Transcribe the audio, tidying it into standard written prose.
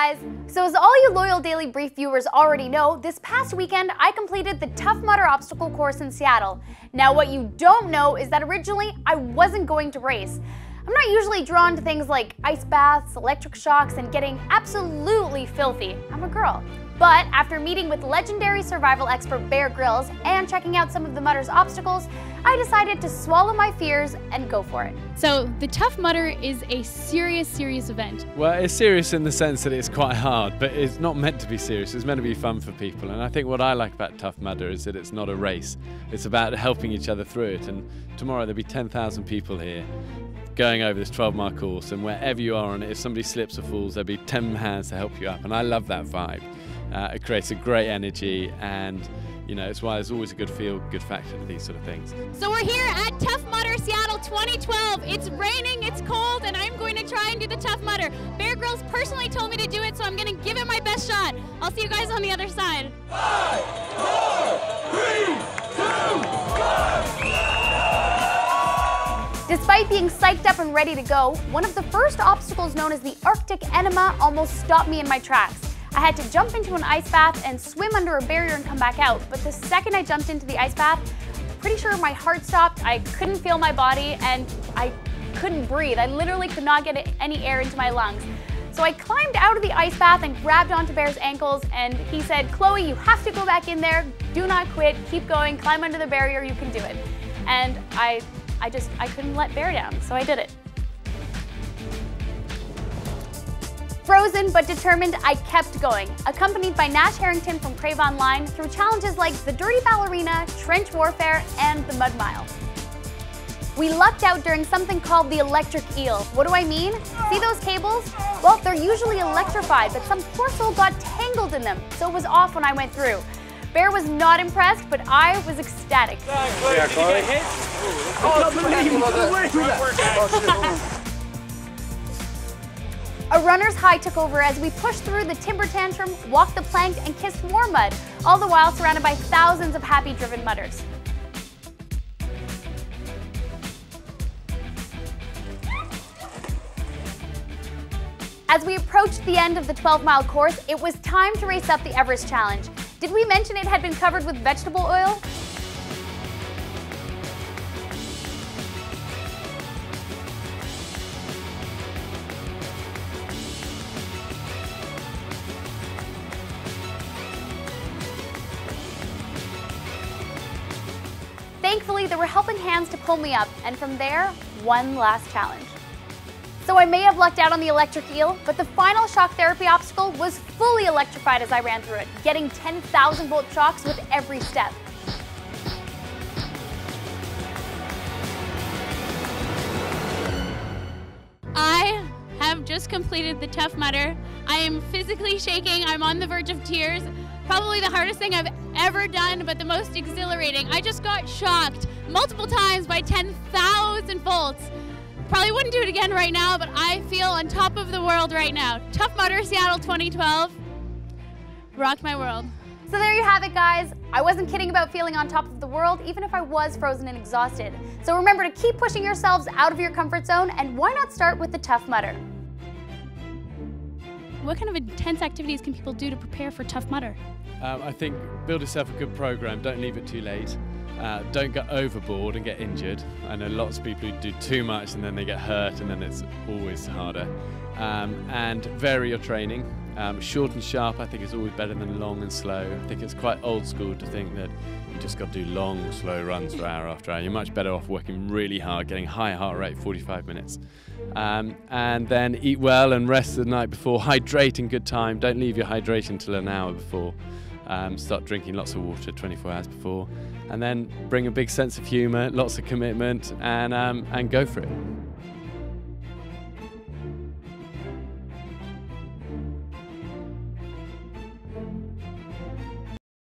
guys! So as all you loyal Daily Brief viewers already know, this past weekend I completed the Tough Mudder obstacle course in Seattle. Now what you don't know is that originally I wasn't going to race. I'm not usually drawn to things like ice baths, electric shocks, and getting absolutely filthy. I'm a girl. But after meeting with legendary survival expert Bear Grylls and checking out some of the Mudder's obstacles, I decided to swallow my fears and go for it. So the Tough Mudder is a serious event. Well, it's serious in the sense that it's quite hard, but it's not meant to be serious. It's meant to be fun for people. And I think what I like about Tough Mudder is that it's not a race. It's about helping each other through it. And tomorrow there'll be 10,000 people here going over this 12-mile course. And wherever you are on it, if somebody slips or falls, there'll be 10 hands to help you up. And I love that vibe. It creates a great energy, and you know, it's why there's always a good feel-good factor to these sort of things. So we're here at Tough Mudder Seattle 2012. It's raining, it's cold, and I'm going to try and do the Tough Mudder. Bear Grylls personally told me to do it, so I'm going to give it my best shot. I'll see you guys on the other side. 5, 4, 3, 2, 1. Despite being psyched up and ready to go, one of the first obstacles known as the Arctic Enema almost stopped me in my tracks. I had to jump into an ice bath and swim under a barrier and come back out, but the second I jumped into the ice bath, pretty sure my heart stopped, I couldn't feel my body, and I couldn't breathe. I literally could not get any air into my lungs. So I climbed out of the ice bath and grabbed onto Bear's ankles, and he said, "Chloe, you have to go back in there, do not quit, keep going, climb under the barrier, you can do it." And I couldn't let Bear down, so I did it. Frozen but determined, I kept going, accompanied by Nash Harrington from Crave Online through challenges like the Dirty Ballerina, Trench Warfare, and the Mud Mile. We lucked out during something called the electric eel. What do I mean? See those cables? Well, they're usually electrified, but some poor soul got tangled in them, so it was off when I went through. Bear was not impressed, but I was ecstatic. Yeah, Chloe. A runner's high took over as we pushed through the timber tantrum, walked the plank, and kissed more mud, all the while surrounded by thousands of happy driven mudders. As we approached the end of the 12-mile course, it was time to race up the Everest Challenge. Did we mention it had been covered with vegetable oil? Thankfully, there were helping hands to pull me up, and from there, one last challenge. So I may have lucked out on the electric eel, but the final shock therapy obstacle was fully electrified as I ran through it, getting 10,000 volt shocks with every step. I have just completed the Tough Mudder. I am physically shaking, I'm on the verge of tears. Probably the hardest thing I've ever done, but the most exhilarating. I just got shocked multiple times by 10,000 volts. Probably wouldn't do it again right now, but I feel on top of the world right now. Tough Mudder Seattle 2012 rocked my world. So there you have it, guys. I wasn't kidding about feeling on top of the world, even if I was frozen and exhausted. So remember to keep pushing yourselves out of your comfort zone, and why not start with the Tough Mudder? What kind of intense activities can people do to prepare for Tough Mudder? I think build yourself a good program. Don't leave it too late. Don't go overboard and get injured. I know lots of people who do too much and then they get hurt, and then it's always harder. And vary your training. Short and sharp, I think, is always better than long and slow. I think it's quite old school to think that you just got to do long, slow runs for hour after hour. You're much better off working really hard, getting high heart rate, 45 minutes. And then eat well and rest the night before. Hydrate in good time. Don't leave your hydration till an hour before. Start drinking lots of water 24 hours before. And then bring a big sense of humour, lots of commitment, and go for it.